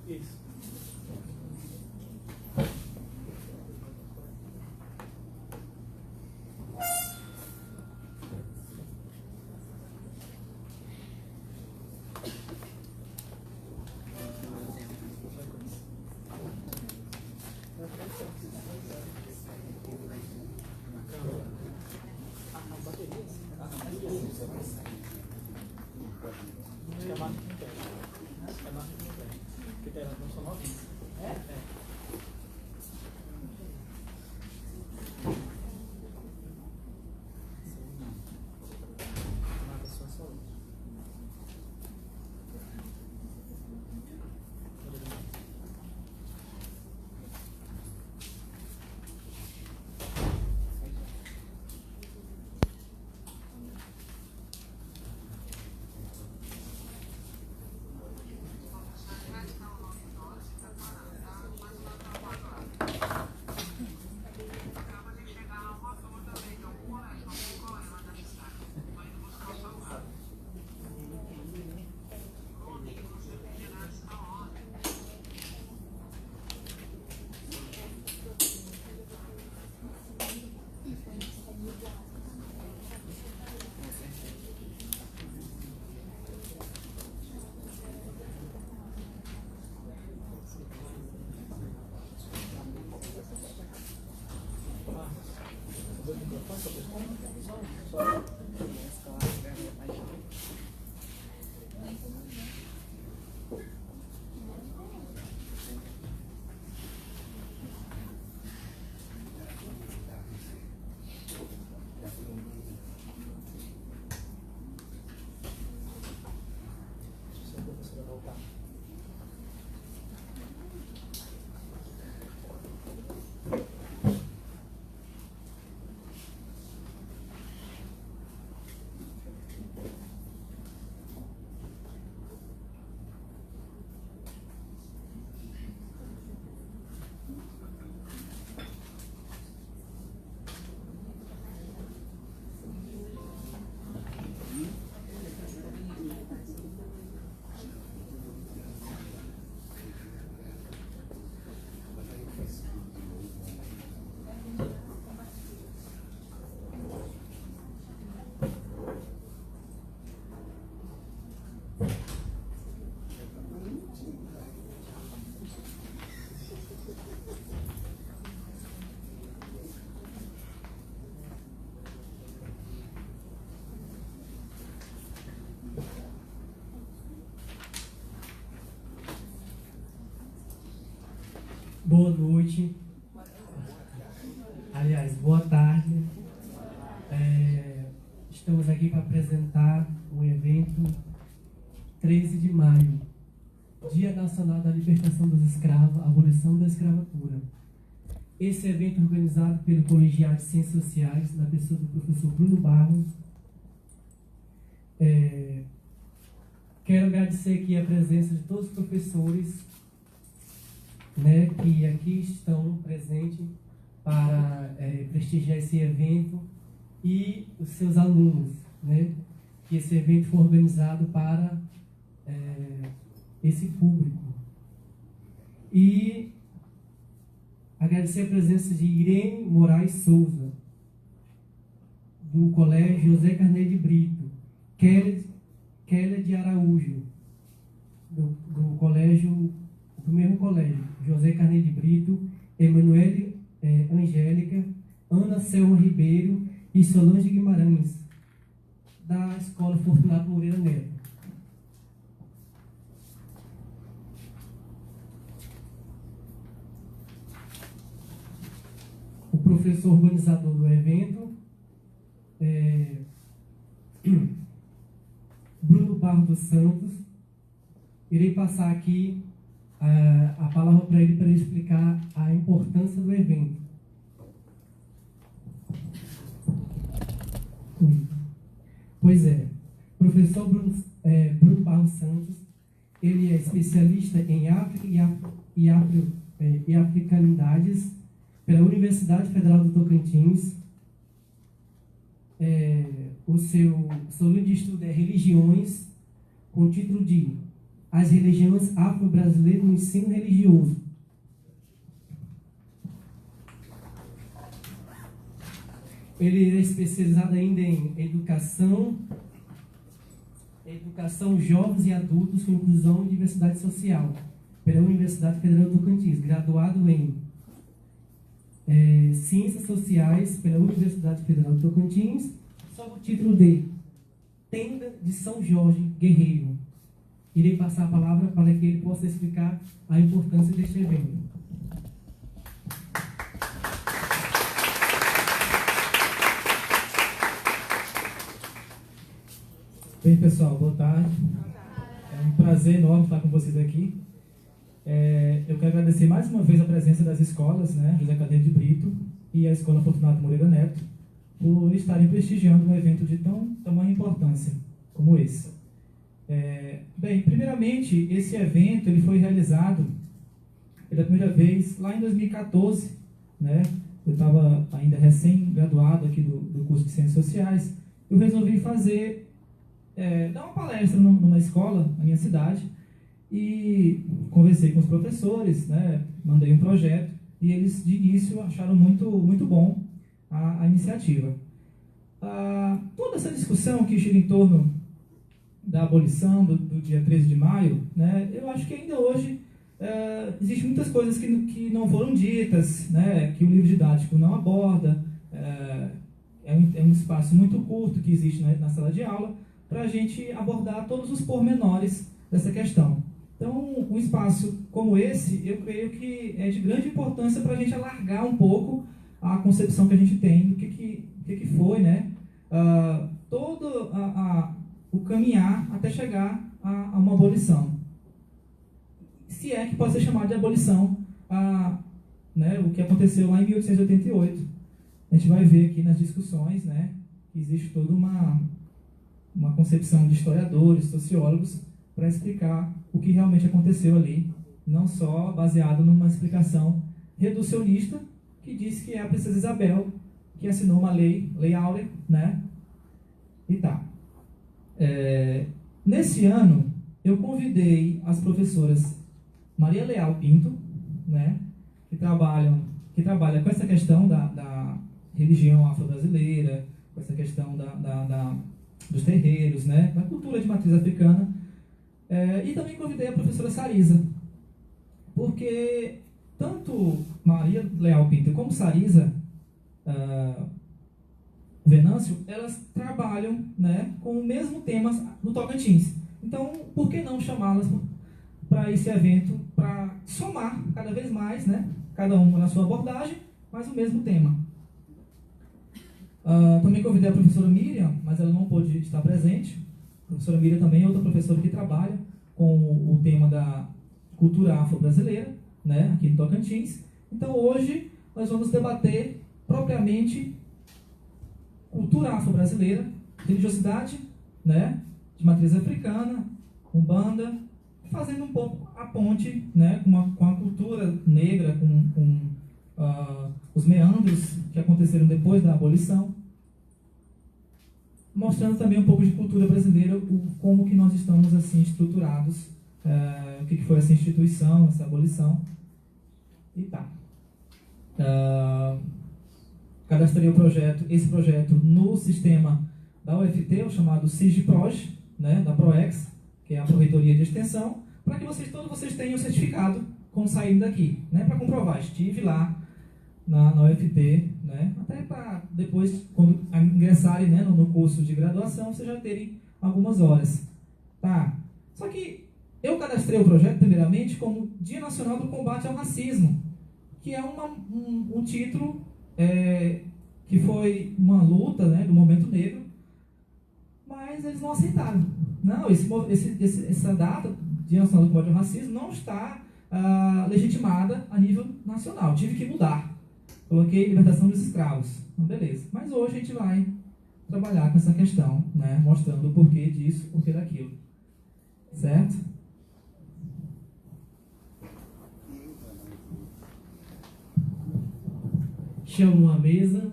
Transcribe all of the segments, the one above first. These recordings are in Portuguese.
Isso. Boa noite. Aliás, boa tarde. Estamos aqui para apresentar o evento 13 de maio, Dia Nacional da Libertação dos Escravos, Abolição da Escravatura. Esse evento é organizado pelo Colegiado de Ciências Sociais, na pessoa do professor Bruno Barros. Quero agradecer aqui a presença de todos os professores, né, que aqui estão presentes para prestigiar esse evento, e os seus alunos, né, que esse evento foi organizado para esse público. E agradecer a presença de Irene Moraes Souza, do Colégio José Carneiro de Brito, Kélia de Araújo, do colégio, do mesmo colégio, José Carneiro de Brito, Emanuele Angélica, Ana Selma Ribeiro e Solange Guimarães, da Escola Fortunato Moreira Neto. O professor organizador do evento, Bruno Barros dos Santos. Irei passar aqui a palavra para ele explicar a importância do evento. Pois é, professor Bruno Barros Santos, ele é especialista em África e africanidades pela Universidade Federal do Tocantins. O seu livro de estudo é Religiões, com o título de as religiões afro-brasileiras no ensino religioso. Ele é especializado ainda em educação, jovens e adultos com inclusão e diversidade social, pela Universidade Federal do Tocantins, graduado em Ciências Sociais pela Universidade Federal do Tocantins, sob o título de Tenda de São Jorge Guerreiro. Irei passar a palavra para que ele possa explicar a importância deste evento. Bem, pessoal, boa tarde. É um prazer enorme estar com vocês aqui. Eu quero agradecer mais uma vez a presença das escolas, né, José Carneiro de Brito e a Escola Fortunato Moreira Neto, por estarem prestigiando um evento de tamanha importância como esse. Bem, primeiramente, esse evento ele foi realizado pela primeira vez lá em 2014, né? Eu estava ainda recém-graduado aqui do curso de Ciências Sociais. Eu resolvi dar uma palestra numa escola na minha cidade e conversei com os professores, né? Mandei um projeto e eles de início acharam muito, muito bom a iniciativa. Toda essa discussão que gira em torno da abolição do dia 13 de maio, né? Eu acho que ainda hoje existem muitas coisas que não foram ditas, né? Que o livro didático não aborda. É um espaço muito curto que existe na sala de aula para a gente abordar todos os pormenores dessa questão. Então, um espaço como esse, eu creio que é de grande importância para a gente alargar um pouco a concepção que a gente tem do que foi, né? Todo o caminhar até chegar a uma abolição. Se é que pode ser chamado de abolição, né, o que aconteceu lá em 1888. A gente vai ver aqui nas discussões, né, que existe toda uma concepção de historiadores, sociólogos, para explicar o que realmente aconteceu ali, não só baseado numa explicação reducionista, que diz que é a princesa Isabel que assinou uma lei áurea, né? E tá. Nesse ano, eu convidei as professoras Maria Leal Pinto, né, que trabalha com essa questão da religião afro-brasileira, com essa questão dos terreiros, né, da cultura de matriz africana, e também convidei a professora Sarisa, porque tanto Maria Leal Pinto como Sarisa Venâncio, elas trabalham, né, com o mesmo tema no Tocantins. Então, por que não chamá-las para esse evento, para somar cada vez mais, né, cada uma na sua abordagem, mas o mesmo tema. Também convidei a professora Miriam, mas ela não pôde estar presente. A professora Miriam também é outra professora que trabalha com o tema da cultura afro-brasileira, né, aqui no Tocantins. Então, hoje, nós vamos debater propriamente cultura afro-brasileira, religiosidade, né, de matriz africana, umbanda, fazendo um pouco a ponte, né, com a cultura negra, com os meandros que aconteceram depois da abolição, mostrando também um pouco de cultura brasileira, como que nós estamos assim estruturados, o que foi essa instituição, essa abolição, e tá. Cadastrei esse projeto no sistema da UFT, o chamado SIGPROJ, né, da PROEX, que é a Proreitoria de Extensão, para que todos vocês tenham o certificado quando saírem daqui, né, para comprovar, estive lá na UFT, né, até para depois, quando ingressarem, né, no curso de graduação, vocês já terem algumas horas. Tá? Só que eu cadastrei o projeto, primeiramente, como Dia Nacional do Combate ao Racismo, que é um título que foi uma luta, né, do movimento negro, mas eles não aceitaram. Não, essa data, Dia Nacional do Combate ao Racismo, não está legitimada a nível nacional. Tive que mudar. Coloquei libertação dos escravos. Então, beleza. Mas hoje a gente vai trabalhar com essa questão, né, mostrando o porquê disso, o porquê daquilo. Certo? Chamo à mesa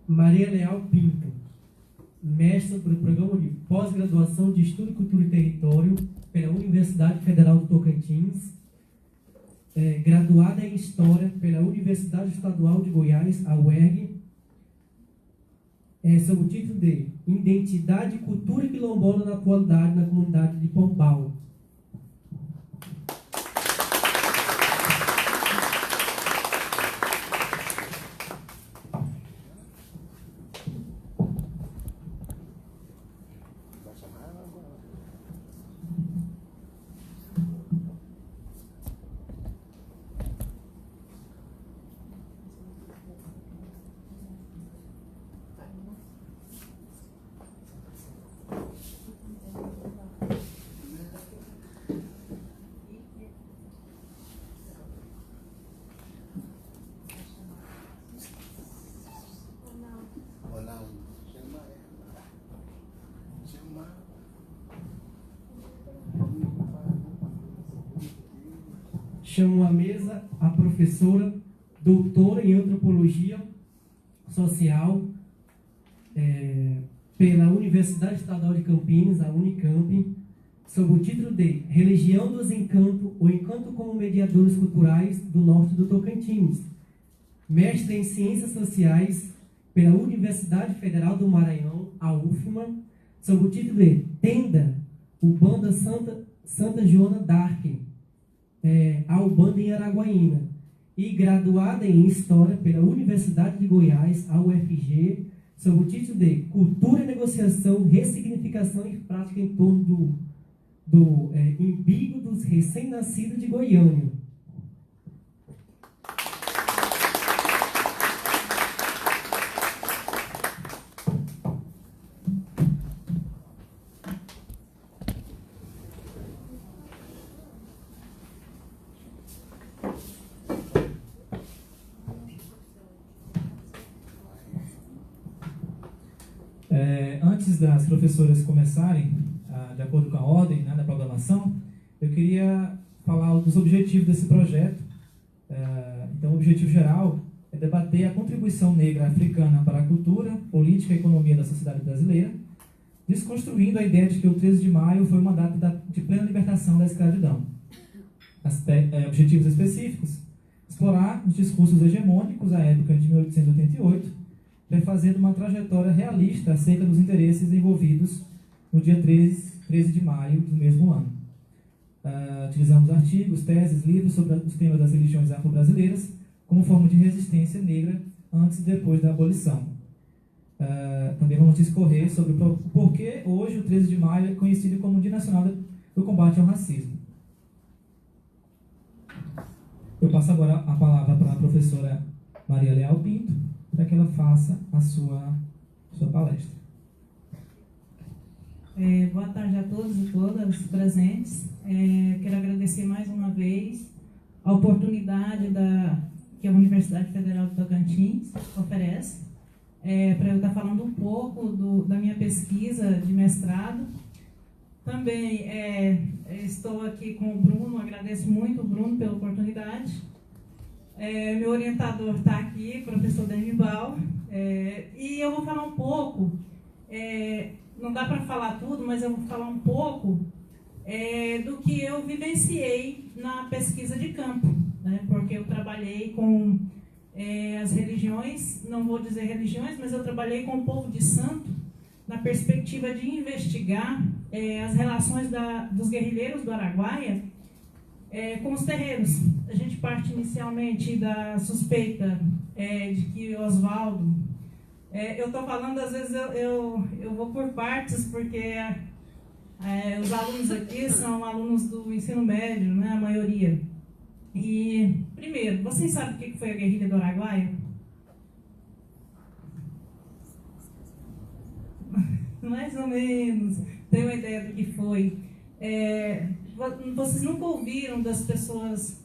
Maria Leal Pinto, mestra pelo Programa de Pós-Graduação de Estudo, Cultura e Território pela Universidade Federal do Tocantins, graduada em História pela Universidade Estadual de Goiás, a UERG, sob o título de Identidade e Cultura Quilombola na Atualidade na Comunidade de Pombal. Chamo à mesa a professora, doutora em Antropologia Social pela Universidade Estadual de Campinas, a Unicamp, sob o título de Religião dos Encantos, o Encanto como Mediadores Culturais do Norte do Tocantins. Mestre em Ciências Sociais pela Universidade Federal do Maranhão, a UFMA, sob o título de Tenda, Ubanda Santa Joana d'Arc, a Ubanda em Araguaína, e graduada em História pela Universidade de Goiás, a UFG, sob o título de Cultura, Negociação, Ressignificação e Prática em torno do umbigo dos recém-nascidos de Goiânia. Antes das professoras começarem, de acordo com a ordem, né, da programação, eu queria falar dos objetivos desse projeto. Então, o objetivo geral é debater a contribuição negra africana para a cultura, política e economia da sociedade brasileira, desconstruindo a ideia de que o 13 de maio foi uma data de plena libertação da escravidão. Objetivos específicos: explorar os discursos hegemônicos à época de 1888, fazendo uma trajetória realista acerca dos interesses envolvidos no dia 13 de maio do mesmo ano. Utilizamos artigos, teses, livros sobre os temas das religiões afro-brasileiras como forma de resistência negra antes e depois da abolição. Também vamos discorrer sobre o porquê hoje o 13 de maio é conhecido como o Dia Nacional do Combate ao Racismo. Eu passo agora a palavra para a professora Maria Leal Pinto, para que ela faça a sua palestra. Boa tarde a todos e todas presentes. Quero agradecer mais uma vez a oportunidade que a Universidade Federal do Tocantins oferece para eu estar falando um pouco da minha pesquisa de mestrado. Também estou aqui com o Bruno, agradeço muito o Bruno pela oportunidade. Meu orientador está aqui, o professor Denibal, e eu vou falar um pouco, não dá para falar tudo, mas eu vou falar um pouco do que eu vivenciei na pesquisa de campo, né? Porque eu trabalhei com as religiões, não vou dizer religiões, mas eu trabalhei com o povo de santo na perspectiva de investigar as relações dos guerrilheiros do Araguaia com os terreiros. A gente parte inicialmente da suspeita de que Oswaldo... eu estou falando, às vezes eu vou por partes, porque os alunos aqui são alunos do ensino médio, né, a maioria. E, primeiro, vocês sabem o que foi a guerrilha do Araguaia? Mais ou menos, tenho uma ideia do que foi. Vocês nunca ouviram das pessoas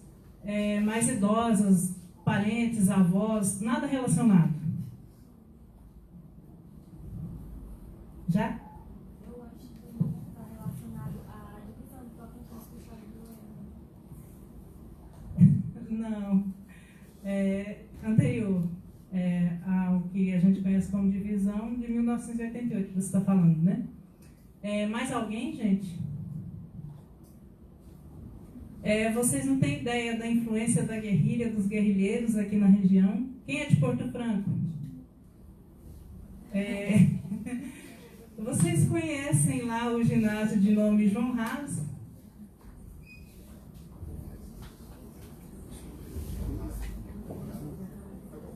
mais idosas, parentes, avós, nada relacionado? Já? Eu acho que está relacionado à divisão do Tocantins com o estado do Goiânia. Não. Anterior ao que a gente conhece como divisão, Constituição de 1988, que você está falando, né? Mais alguém, gente? Vocês não têm ideia da influência da guerrilha, dos guerrilheiros aqui na região? Quem é de Porto Franco? Vocês conhecem lá o ginásio de nome João Haas?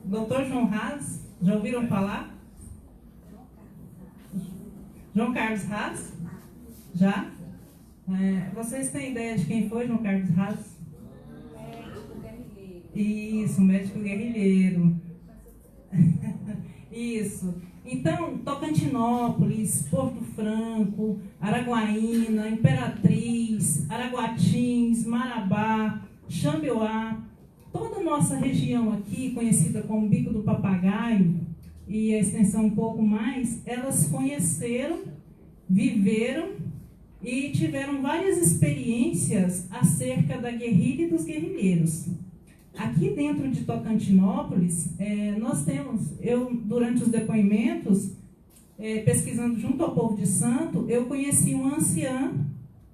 Doutor João Haas? Já ouviram falar? João Carlos Haas? Já? Vocês têm ideia de quem foi João Carlos Haas? Médico guerrilheiro. Isso, médico guerrilheiro. Isso. Então, Tocantinópolis, Porto Franco, Araguaína, Imperatriz, Araguatins, Marabá, Xambioá, toda a nossa região aqui, conhecida como Bico do Papagaio, e a extensão um pouco mais, elas conheceram, viveram e tiveram várias experiências acerca da guerrilha e dos guerrilheiros. Aqui dentro de Tocantinópolis, nós temos, durante os depoimentos, pesquisando junto ao povo de Santo, eu conheci uma anciã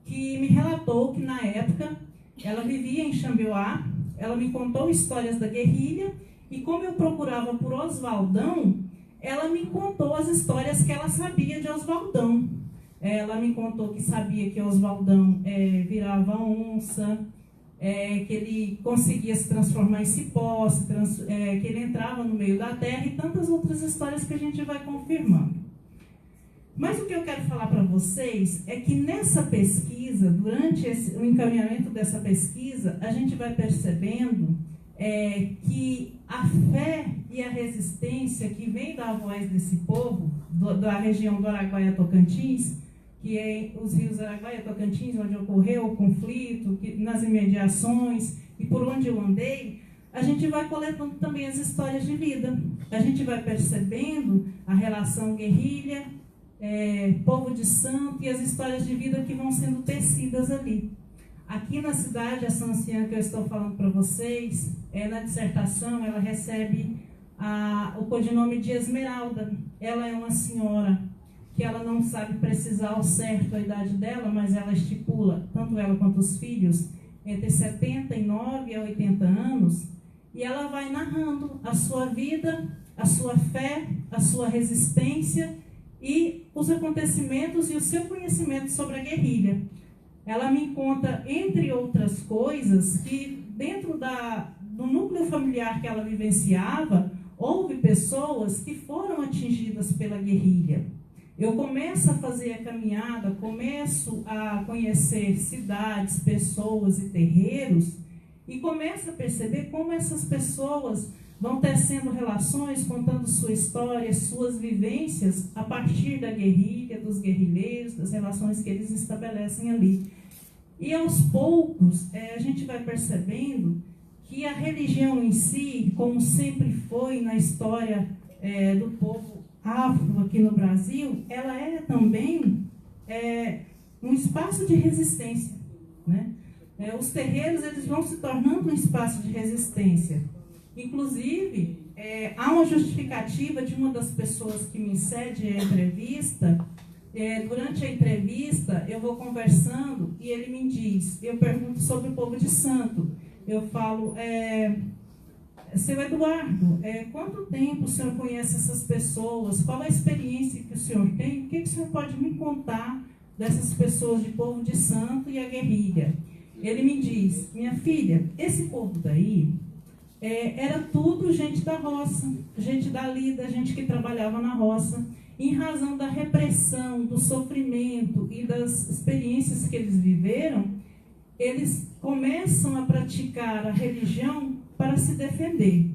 que me relatou que na época ela vivia em Xambioá, ela me contou histórias da guerrilha e como eu procurava por Oswaldão, ela me contou as histórias que ela sabia de Oswaldão. Ela me contou que sabia que Oswaldão virava onça, que ele conseguia se transformar em cipó, que ele entrava no meio da terra e tantas outras histórias que a gente vai confirmando. Mas o que eu quero falar para vocês é que nessa pesquisa, durante o encaminhamento dessa pesquisa, a gente vai percebendo que a fé e a resistência que vem da voz desse povo, da região do Araguaia-Tocantins, que é os rios Araguaia e Tocantins, onde ocorreu o conflito, nas imediações e por onde eu andei, a gente vai coletando também as histórias de vida. A gente vai percebendo a relação guerrilha, povo de santo e as histórias de vida que vão sendo tecidas ali. Aqui na cidade, essa anciã que eu estou falando para vocês, na dissertação, ela recebe o codinome de Esmeralda. Ela é uma senhora que ela não sabe precisar ao certo a idade dela, mas ela estipula, tanto ela quanto os filhos, entre 79 a 80 anos, e ela vai narrando a sua vida, a sua fé, a sua resistência e os acontecimentos e o seu conhecimento sobre a guerrilha. Ela me conta, entre outras coisas, que dentro do núcleo familiar que ela vivenciava, houve pessoas que foram atingidas pela guerrilha. Eu começo a fazer a caminhada, começo a conhecer cidades, pessoas e terreiros e começo a perceber como essas pessoas vão tecendo relações, contando sua história, suas vivências a partir da guerrilha, dos guerrilheiros, das relações que eles estabelecem ali. E aos poucos a gente vai percebendo que a religião em si, como sempre foi na história do povo afro aqui no Brasil, ela é também um espaço de resistência, né? Os terreiros eles vão se tornando um espaço de resistência. Inclusive, há uma justificativa de uma das pessoas que me cede a entrevista. Durante a entrevista, eu vou conversando e ele me diz, eu pergunto sobre o povo de santo. Eu falo, seu Eduardo, quanto tempo o senhor conhece essas pessoas? Qual a experiência que o senhor tem? O que o senhor pode me contar dessas pessoas de povo de santo e a guerrilha? Ele me diz, minha filha, esse povo daí era tudo gente da roça, gente da lida, gente que trabalhava na roça. Em razão da repressão, do sofrimento e das experiências que eles viveram, eles começam a praticar a religião para se defender.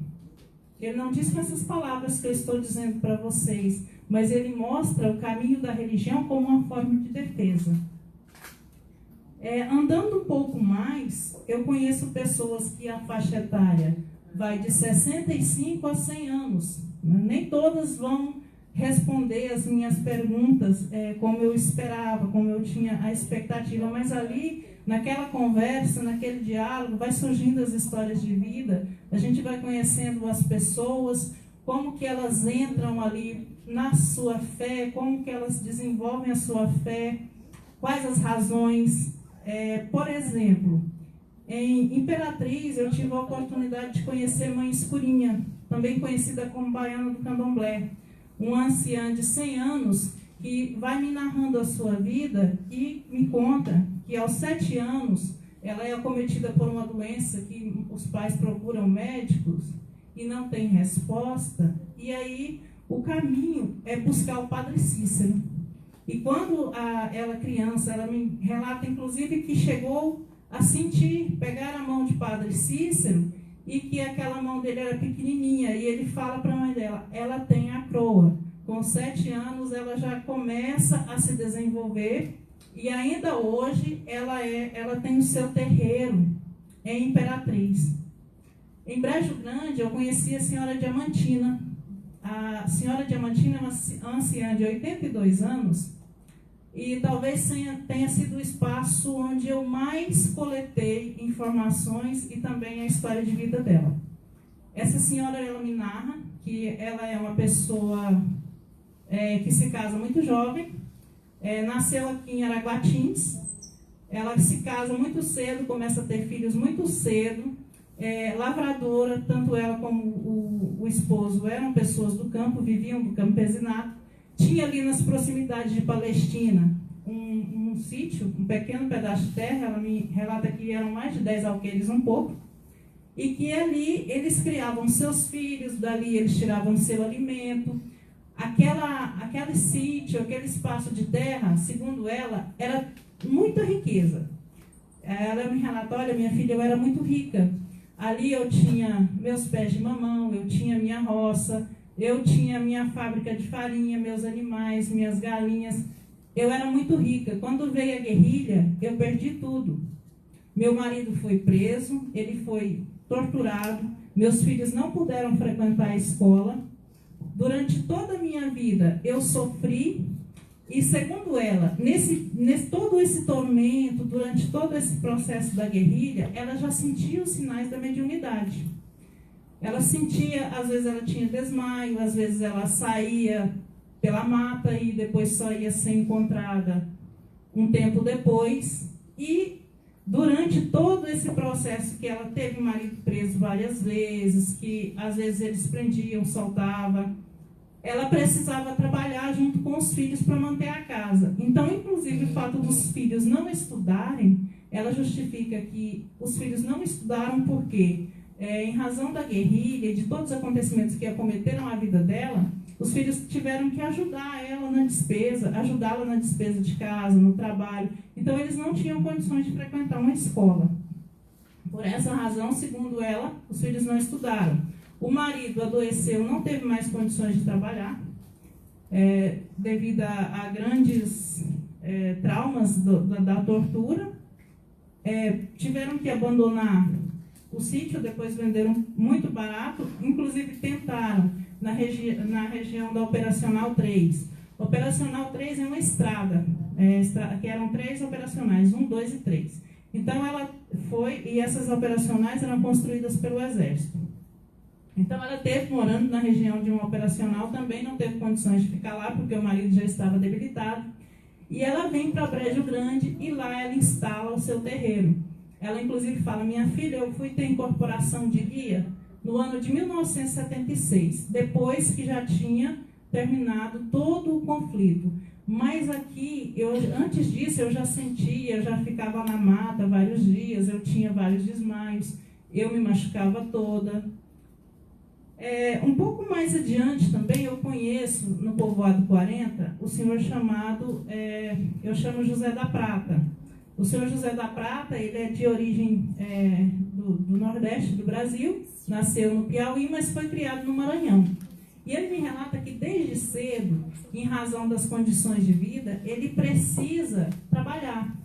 Ele não diz com essas palavras que eu estou dizendo para vocês, mas ele mostra o caminho da religião como uma forma de defesa. Andando um pouco mais, eu conheço pessoas que a faixa etária vai de 65 a 100 anos. Nem todas vão responder as minhas perguntas como eu esperava, como eu tinha a expectativa, mas ali, naquela conversa, naquele diálogo, vai surgindo as histórias de vida, a gente vai conhecendo as pessoas, como que elas entram ali na sua fé, como que elas desenvolvem a sua fé, quais as razões. Por exemplo, em Imperatriz eu tive a oportunidade de conhecer Mãe Escurinha, também conhecida como Baiana do Candomblé, uma anciã de 100 anos que vai me narrando a sua vida e me conta que aos 7 anos ela é acometida por uma doença que os pais procuram médicos e não tem resposta, e aí o caminho é buscar o Padre Cícero. E quando ela criança, ela me relata inclusive que chegou a sentir, pegar a mão de Padre Cícero, e que aquela mão dele era pequenininha, e ele fala para a mãe dela, ela tem a croa. Com 7 anos ela já começa a se desenvolver, e ainda hoje ela tem o seu terreiro em Imperatriz. Em Brejo Grande eu conheci a senhora Diamantina. A senhora Diamantina é uma anciã de 82 anos, e talvez tenha sido o espaço onde eu mais coletei informações e também a história de vida dela. Essa senhora, ela me narra que ela é uma pessoa que se casa muito jovem, nasceu aqui em Araguatins, ela se casa muito cedo, começa a ter filhos muito cedo, lavradora, tanto ela como o esposo eram pessoas do campo, viviam do campesinato. Tinha ali nas proximidades de Palestina um sítio, um pequeno pedaço de terra, ela me relata que eram mais de 10 alqueires, um pouco, e que ali eles criavam seus filhos, dali eles tiravam seu alimento. Aquele sítio, aquele espaço de terra, segundo ela, era muita riqueza. Ela me relata, olha, minha filha, eu era muito rica. Ali eu tinha meus pés de mamão, eu tinha minha roça, eu tinha minha fábrica de farinha, meus animais, minhas galinhas. Eu era muito rica. Quando veio a guerrilha, eu perdi tudo. Meu marido foi preso, ele foi torturado, meus filhos não puderam frequentar a escola. Durante toda a minha vida, eu sofri. E segundo ela, nesse todo esse tormento, durante todo esse processo da guerrilha, ela já sentia os sinais da mediunidade. Ela sentia, às vezes ela tinha desmaio, às vezes ela saía pela mata e depois só ia ser encontrada um tempo depois. E durante todo esse processo que ela teve o marido preso várias vezes, que às vezes eles prendiam, soltavam, ela precisava trabalhar junto com os filhos para manter a casa. Então, inclusive, o fato dos filhos não estudarem, ela justifica que os filhos não estudaram porque, em razão da guerrilha e de todos os acontecimentos que acometeram a vida dela, os filhos tiveram que ajudar ela na despesa, ajudá-la na despesa de casa, no trabalho. Então, eles não tinham condições de frequentar uma escola. Por essa razão, segundo ela, os filhos não estudaram. O marido adoeceu, não teve mais condições de trabalhar, devido a grandes traumas da tortura. Tiveram que abandonar o sítio, depois venderam muito barato, inclusive tentaram na região da Operacional 3. Operacional 3 é uma estrada, que eram 3 operacionais, 1, 2 e 3. Então ela foi, e essas operacionais eram construídas pelo Exército. Então ela teve, morando na região de uma operacional, também não teve condições de ficar lá, porque o marido já estava debilitado. E ela vem para Brejo Grande e lá ela instala o seu terreiro. Ela inclusive fala, minha filha, eu fui ter incorporação de guia no ano de 1976, depois que já tinha terminado todo o conflito. Mas aqui, antes disso, eu já sentia, eu já ficava na mata vários dias, eu tinha vários desmaios, eu me machucava toda. Um pouco mais adiante também eu conheço no povoado 40 o senhor chamado, eu chamo José da Prata. O senhor José da Prata, ele é de origem do Nordeste do Brasil, nasceu no Piauí, mas foi criado no Maranhão. E ele me relata que desde cedo, em razão das condições de vida, ele precisa trabalhar.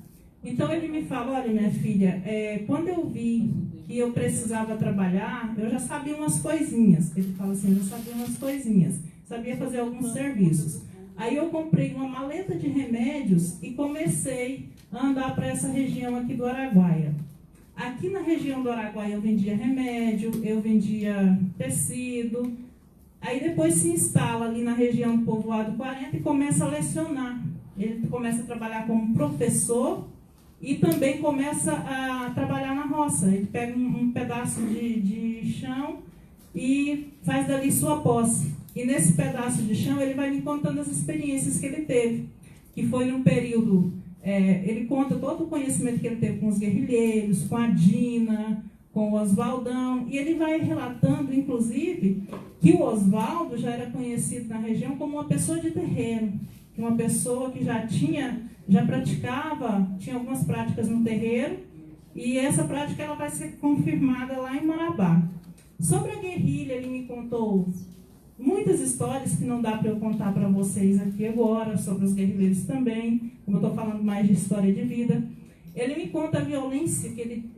Então ele me fala, olha minha filha, quando eu vi que eu precisava trabalhar, eu já sabia umas coisinhas. Ele fala assim, eu sabia umas coisinhas, sabia fazer alguns serviços. Aí eu comprei uma maleta de remédios e comecei a andar para essa região aqui do Araguaia. Aqui na região do Araguaia eu vendia remédio, eu vendia tecido, Aí depois se instala ali na região do Povoado 40 e começa a lecionar. Ele começa a trabalhar como professor e também começa a trabalhar na roça. Ele pega um pedaço de chão e faz dali sua posse. E nesse pedaço de chão ele vai me contando as experiências que ele teve, que foi num período, ele conta todo o conhecimento que ele teve com os guerrilheiros, com a Dina, com o Oswaldão, e ele vai relatando, inclusive, que o Oswaldo já era conhecido na região como uma pessoa de terreiro, uma pessoa que já praticava, tinha algumas práticas no terreiro, e essa prática ela vai ser confirmada lá em Marabá. Sobre a guerrilha, ele me contou muitas histórias que não dá para eu contar para vocês aqui agora, sobre os guerrilheiros também, como eu estou falando mais de história de vida. Ele me conta a violência que ele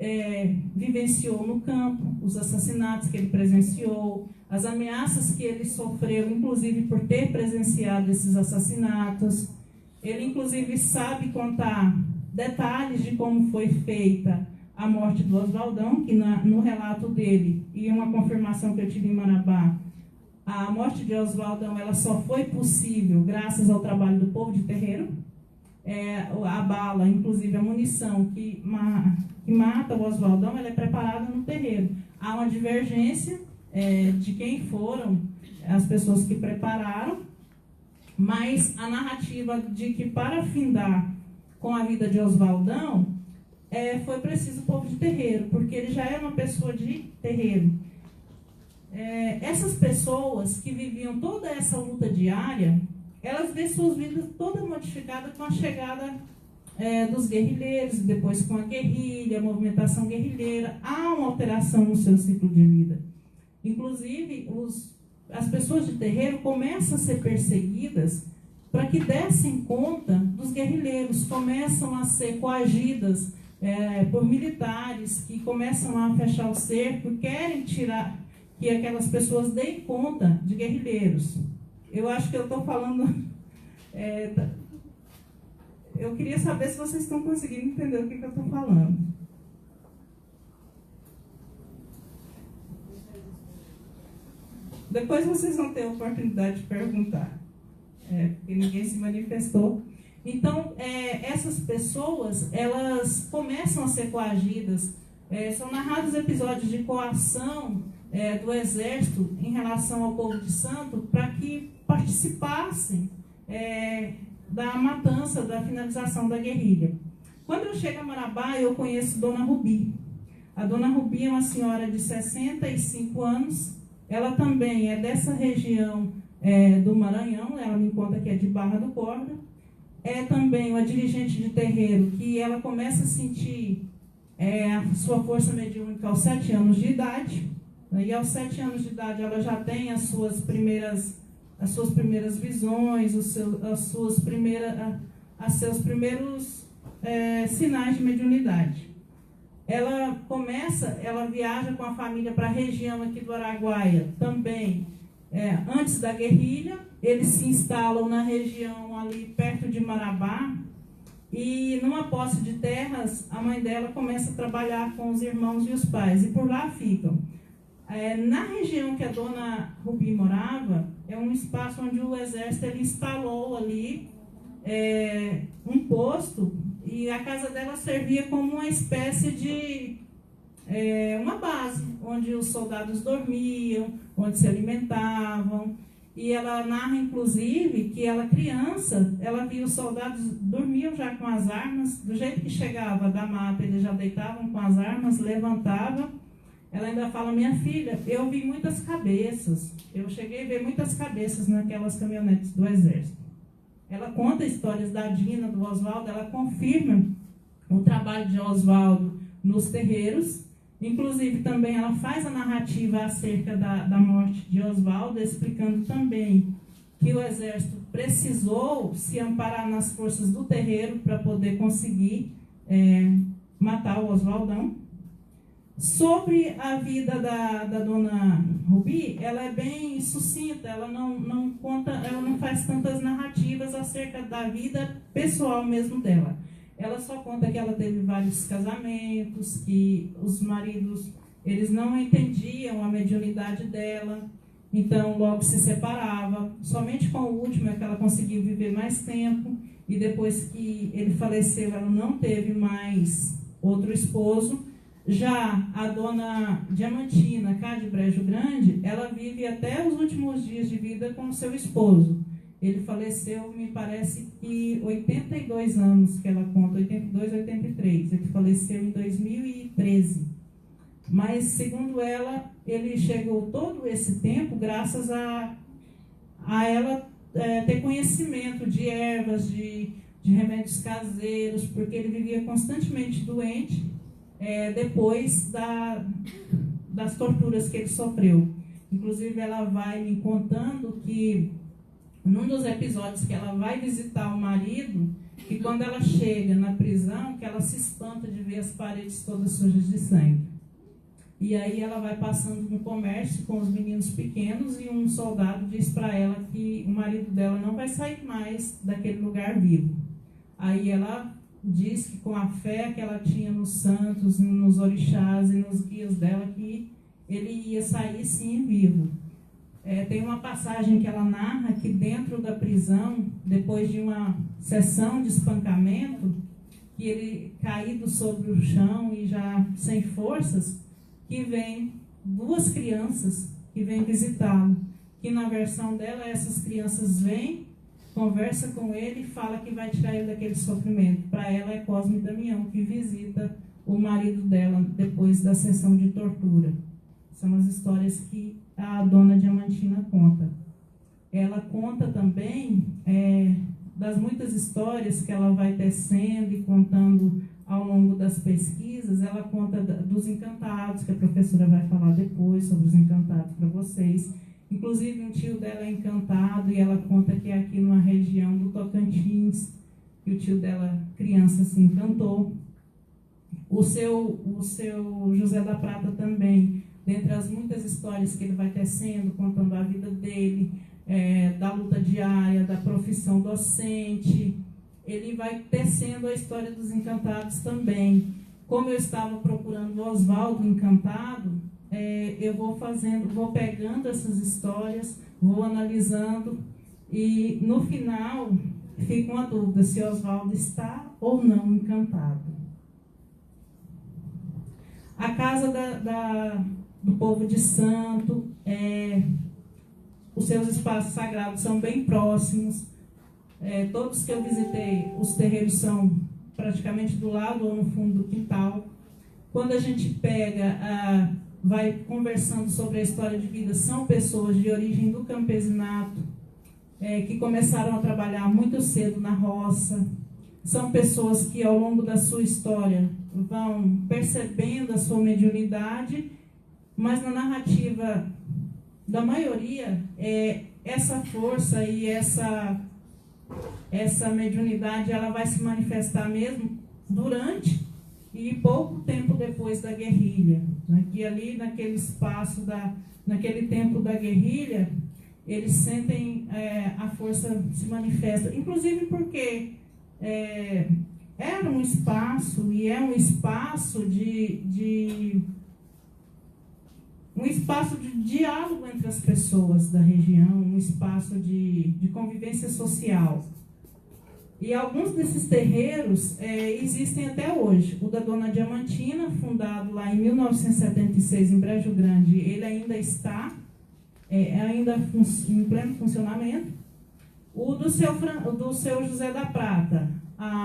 vivenciou no campo, os assassinatos que ele presenciou, as ameaças que ele sofreu, inclusive por ter presenciado esses assassinatos. Ele, inclusive, sabe contar detalhes de como foi feita a morte do Oswaldão, que no relato dele, e uma confirmação que eu tive em Marabá, a morte de Oswaldão ela só foi possível graças ao trabalho do povo de terreiro. A bala, inclusive a munição que mata o Oswaldão, ela é preparada no terreiro. Há uma divergência de quem foram as pessoas que prepararam, mas a narrativa de que para findar com a vida de Oswaldão foi preciso o povo de terreiro, porque ele já era uma pessoa de terreiro. Essas pessoas que viviam toda essa luta diária, elas vêem suas vidas todas modificadas com a chegada dos guerrilheiros, depois com a guerrilha, a movimentação guerrilheira. Há uma alteração no seu ciclo de vida. Inclusive, as pessoas de terreiro começam a ser perseguidas para que dessem conta dos guerrilheiros, começam a ser coagidas por militares que começam a fechar o cerco, querem tirar que aquelas pessoas deem conta de guerrilheiros. Eu acho que eu estou falando... eu queria saber se vocês estão conseguindo entender o que eu estou falando. Depois vocês vão ter a oportunidade de perguntar, porque ninguém se manifestou. Então, essas pessoas, elas começam a ser coagidas. São narrados episódios de coação do exército em relação ao povo de Santo para que participassem da matança, da finalização da guerrilha. Quando eu chego a Marabá, eu conheço Dona Rubi. A Dona Rubi é uma senhora de 65 anos. Ela também é dessa região do Maranhão. Ela me conta que é de Barra do Corda. É também uma dirigente de terreiro que ela começa a sentir a sua força mediúnica aos 7 anos de idade. E aos 7 anos de idade ela já tem as suas primeiras visões, os seus primeiros sinais de mediunidade. Ela viaja com a família para a região aqui do Araguaia, também antes da guerrilha. Eles se instalam na região ali perto de Marabá, e numa posse de terras, a mãe dela começa a trabalhar com os irmãos e os pais, e por lá ficam. Na região que a Dona Rubi morava, é um espaço onde o exército ele instalou ali um posto, e a casa dela servia como uma espécie de uma base, onde os soldados dormiam, onde se alimentavam. E ela narra, inclusive, que ela criança, ela via os soldados dormiam já com as armas, do jeito que chegava da mata, eles já deitavam com as armas, levantavam. Ela ainda fala: minha filha, eu vi muitas cabeças, eu cheguei a ver muitas cabeças naquelas caminhonetes do exército. Ela conta histórias da Dina, do Oswaldo, ela confirma o trabalho de Oswaldo nos terreiros. Inclusive, também ela faz a narrativa acerca da morte de Oswaldo, explicando também que o exército precisou se amparar nas forças do terreiro para poder conseguir matar o Oswaldão. Sobre a vida da Dona Rubi, ela é bem sucinta, ela não conta, ela não faz tantas narrativas acerca da vida pessoal mesmo dela. Ela só conta que ela teve vários casamentos, que os maridos eles não entendiam a mediunidade dela, Então, logo se separava. Somente com o último é que ela conseguiu viver mais tempo. E depois que ele faleceu, ela não teve mais outro esposo. Já a dona Diamantina, cá de Brejo Grande, ela vive até os últimos dias de vida com o seu esposo. Ele faleceu, me parece que 82 anos, que ela conta, 82, 83. Ele faleceu em 2013. Mas, segundo ela, ele chegou todo esse tempo graças a ela ter conhecimento de ervas, de remédios caseiros, porque ele vivia constantemente doente depois das torturas que ele sofreu. Inclusive, ela vai me contando que, num dos episódios que ela vai visitar o marido, que quando ela chega na prisão, que ela se espanta de ver as paredes todas sujas de sangue. E aí ela vai passando no comércio com os meninos pequenos e um soldado diz para ela que o marido dela não vai sair mais daquele lugar vivo. Aí ela diz que com a fé que ela tinha nos santos, nos orixás e nos guias dela, que ele ia sair sim vivo. Tem uma passagem que ela narra que dentro da prisão, depois de uma sessão de espancamento, que ele caído sobre o chão e já sem forças, que vem 2 crianças que vêm visitá-lo. Que na versão dela, essas crianças vêm, conversa com ele e fala que vai tirar ele daquele sofrimento. Para ela é Cosme e Damião que visita o marido dela depois da sessão de tortura. São as histórias que a dona Diamantina conta. Ela conta também das muitas histórias que ela vai tecendo e contando ao longo das pesquisas. Ela conta dos encantados, que a professora vai falar depois sobre os encantados para vocês. Inclusive, um tio dela é encantado e ela conta que é aqui numa região do Tocantins, que o tio dela, criança, se encantou. O seu José da Prata também, dentre as muitas histórias que ele vai tecendo, contando a vida dele, da luta diária, da profissão docente, ele vai tecendo a história dos encantados também. Como eu estava procurando o Oswaldo Encantado, eu vou pegando essas histórias, vou analisando, e no final fica uma dúvida se Oswaldo está ou não encantado. A casa do povo de santo, os seus espaços sagrados são bem próximos. Todos que eu visitei, os terreiros são praticamente do lado ou no fundo do quintal. Quando a gente vai conversando sobre a história de vida, são pessoas de origem do campesinato, que começaram a trabalhar muito cedo na roça. São pessoas que, ao longo da sua história, vão percebendo a sua mediunidade, mas na narrativa da maioria, essa força e essa mediunidade, ela vai se manifestar mesmo durante e pouco tempo depois da guerrilha, né? Que ali naquele espaço, naquele tempo da guerrilha, eles sentem a força se manifesta, inclusive porque era um espaço, e é um espaço de diálogo entre as pessoas da região, um espaço de convivência social. E alguns desses terreiros existem até hoje. O da Dona Diamantina, fundado lá em 1976 em Brejo Grande, ele ainda está em pleno funcionamento. O do seu José da Prata,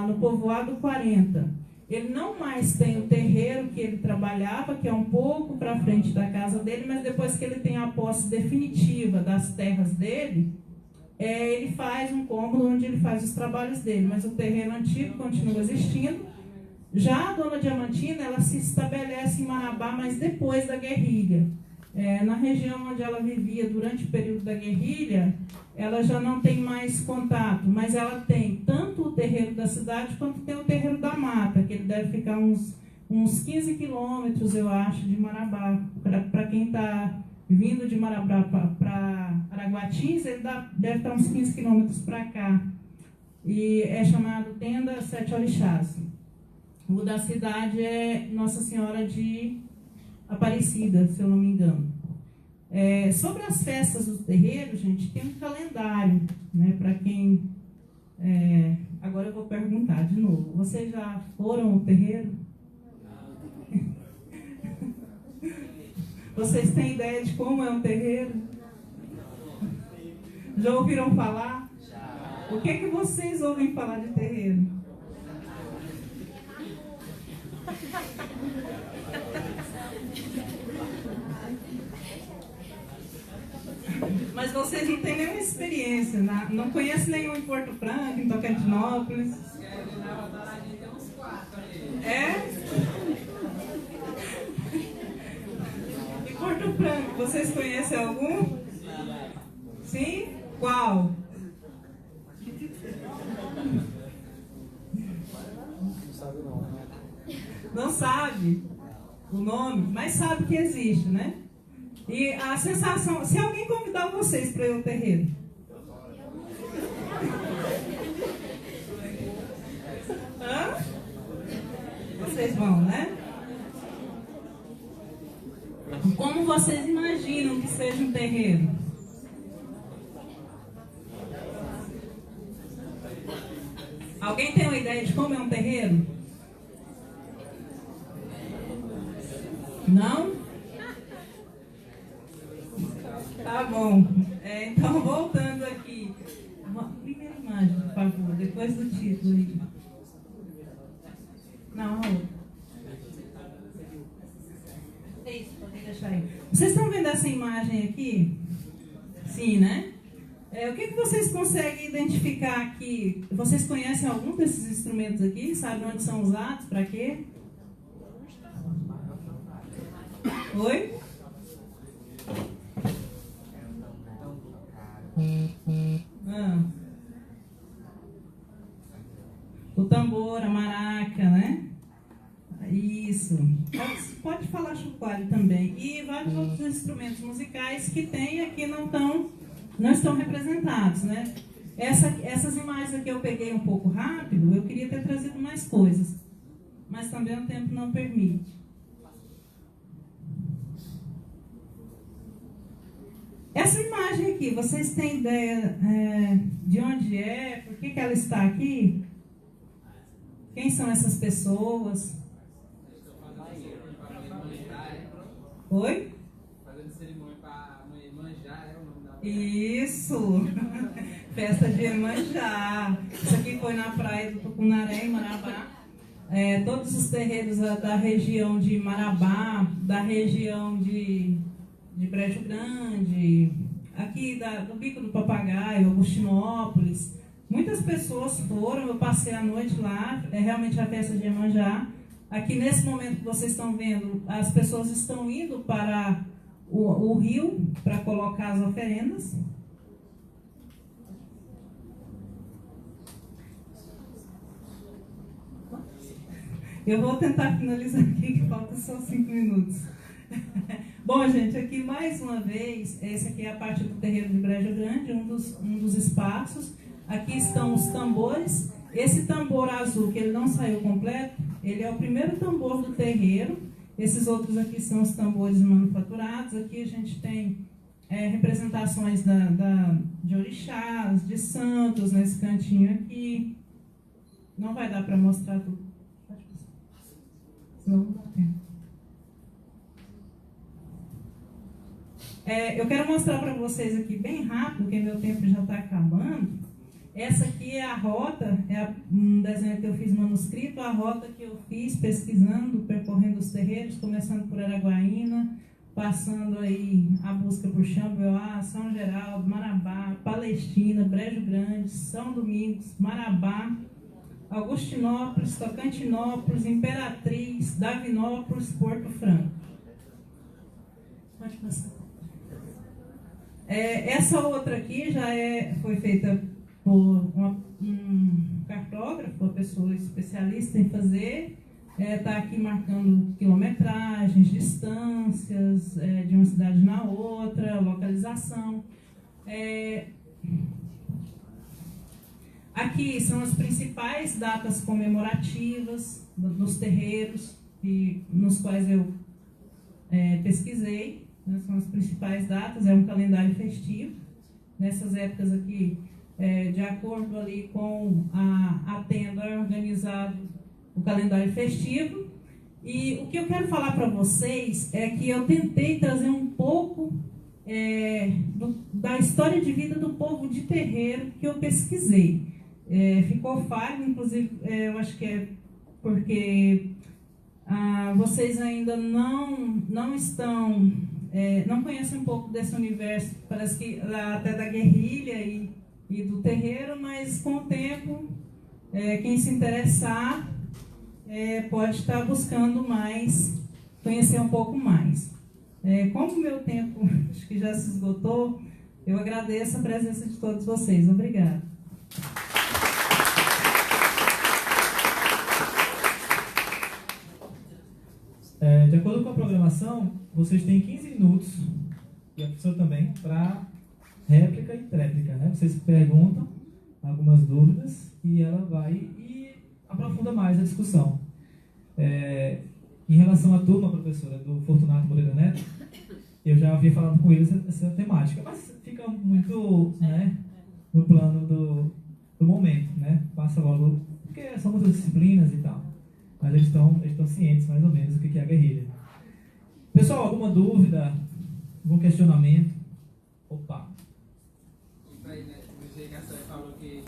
no povoado 40, ele não mais tem o terreiro que ele trabalhava, que é um pouco para frente da casa dele, mas depois que ele tem a posse definitiva das terras dele, ele faz um cômodo onde ele faz os trabalhos dele, mas o terreno antigo continua existindo. Já a Dona Diamantina, ela se estabelece em Marabá, mas depois da guerrilha. Na região onde ela vivia durante o período da guerrilha, ela já não tem mais contato, mas ela tem tanto o terreiro da cidade quanto tem o terreiro da mata, que ele deve ficar uns 15 quilômetros, eu acho, de Marabá. Para quem está vindo de Marabá para Araguatins, ele deve estar uns 15 quilômetros para cá. E é chamado Tenda Sete Orixás. O da cidade é Nossa Senhora de Aparecida, se eu não me engano. Sobre as festas do terreiro, gente, tem um calendário, né, para quem... agora eu vou perguntar de novo. Vocês já foram ao terreiro? Vocês têm ideia de como é um terreiro? Já ouviram falar? O que é que vocês ouvem falar de terreiro? Mas vocês não têm nenhuma experiência, né? Não conhecem nenhum em Porto Franco, em Tocantinópolis. É? Em Porto Franco, vocês conhecem algum? Sim? Qual? Não sabe o nome, mas sabe que existe, né? E a sensação, se alguém convidar vocês para ir ao terreiro, vocês vão, né? Como vocês imaginam que seja um terreiro? Alguém tem uma ideia de como é um terreiro? Não? Tá bom. Então, voltando aqui. Primeira imagem, por favor, depois do título aí. Não, é isso, pode deixar aí. Vocês estão vendo essa imagem aqui? Sim, né? O que vocês conseguem identificar aqui? Vocês conhecem algum desses instrumentos aqui? Sabem onde são usados? Para quê? Oi? O tambor, a maraca, né? Isso. Pode falar chocalho também. E vários outros instrumentos musicais que tem aqui não estão representados, né? Essas imagens aqui eu peguei um pouco rápido, eu queria ter trazido mais coisas, mas também o tempo não permite. Essa imagem aqui, vocês têm ideia de onde é? Por que ela está aqui? Quem são essas pessoas? Oi? Fazendo cerimônia para Iemanjá, é o nome da... Isso! Festa de Iemanjá. Isso aqui foi na praia do Tucunaré, em Marabá. Todos os terreiros da região de Marabá, da região de Brejo Grande, aqui do Bico do Papagaio, Augustinópolis. Muitas pessoas foram, eu passei a noite lá, é realmente a festa de Iemanjá. Aqui nesse momento que vocês estão vendo, as pessoas estão indo para o rio para colocar as oferendas. Eu vou tentar finalizar aqui, que falta só 5 minutos. Bom, gente, aqui mais uma vez, essa aqui é a parte do terreiro de Brejo Grande, um dos espaços. Aqui estão os tambores. Esse tambor azul, que ele não saiu completo, ele é o primeiro tambor do terreiro. Esses outros aqui são os tambores manufaturados. Aqui a gente tem representações de orixás, de santos, nesse cantinho aqui. Não vai dar para mostrar tudo. Senão não dá tempo. Eu quero mostrar para vocês aqui bem rápido, porque meu tempo já está acabando. Essa aqui é a rota, um desenho que eu fiz manuscrito, a rota que eu fiz pesquisando, percorrendo os terreiros, começando por Araguaína, passando aí a busca por Xambioá, São Geraldo, Marabá, Palestina, Brejo Grande, São Domingos, Marabá, Augustinópolis, Tocantinópolis, Imperatriz, Davinópolis, Porto Franco. Pode passar. Essa outra aqui já foi feita por um cartógrafo, uma pessoa especialista em fazer, está aqui marcando quilometragens, distâncias de uma cidade na outra, localização. Aqui são as principais datas comemorativas dos terreiros nos quais eu pesquisei. né, são as principais datas, é um calendário festivo. Nessas épocas aqui, de acordo ali com a tenda, é organizado o calendário festivo. E o que eu quero falar para vocês é que eu tentei trazer um pouco da história de vida do povo de terreiro que eu pesquisei. Ficou falho, inclusive, eu acho que é porque vocês ainda não estão, não conhecem um pouco desse universo, parece que até da guerrilha e do terreiro, mas com o tempo, quem se interessar pode estar buscando mais, conhecer um pouco mais. Como o meu tempo acho que já se esgotou, eu agradeço a presença de todos vocês. Obrigada. De acordo com a programação, vocês têm 15 minutos, e a professora também, para réplica e tréplica, né? Vocês perguntam algumas dúvidas e ela vai e aprofunda mais a discussão. Em relação à turma, professora, do Fortunato Moreira Neto, eu já havia falado com ele essa temática, mas fica muito, né, no plano do momento, né? Passa logo, porque são muitas disciplinas e tal. Mas eles estão cientes, mais ou menos, do que é a guerrilha. Pessoal, alguma dúvida? Algum questionamento? Opa! Tipo aí, né? O jeito que a senhora falou que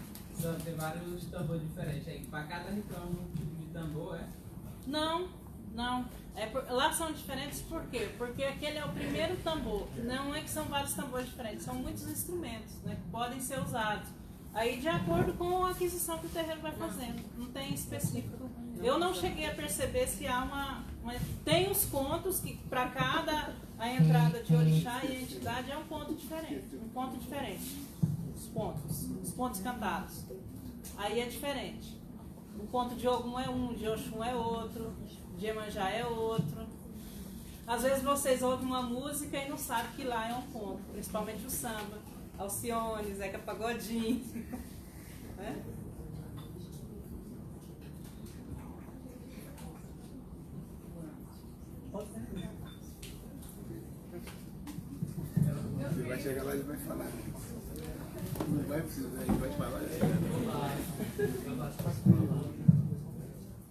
tem vários tambores diferentes. Aí, para cada ritual, um tipo de tambor, é? Não. Lá são diferentes por quê? Porque aquele é o primeiro tambor. Não é que são vários tambores diferentes, são muitos instrumentos, né, que podem ser usados. Aí, de acordo com a aquisição que o terreiro vai fazendo, não tem específico. Eu não cheguei a perceber se há tem os pontos que para cada a entrada de orixá e a entidade é um ponto diferente. Os pontos cantados. Aí é diferente. O ponto de Ogum é um, de Oxum é outro, de Iemanjá é outro. Às vezes vocês ouvem uma música e não sabem que lá é um ponto, principalmente o samba. Alcione, Zeca Pagodinho. Né? Você vai chegar lá e vai falar. Não vai precisar, ele vai falar.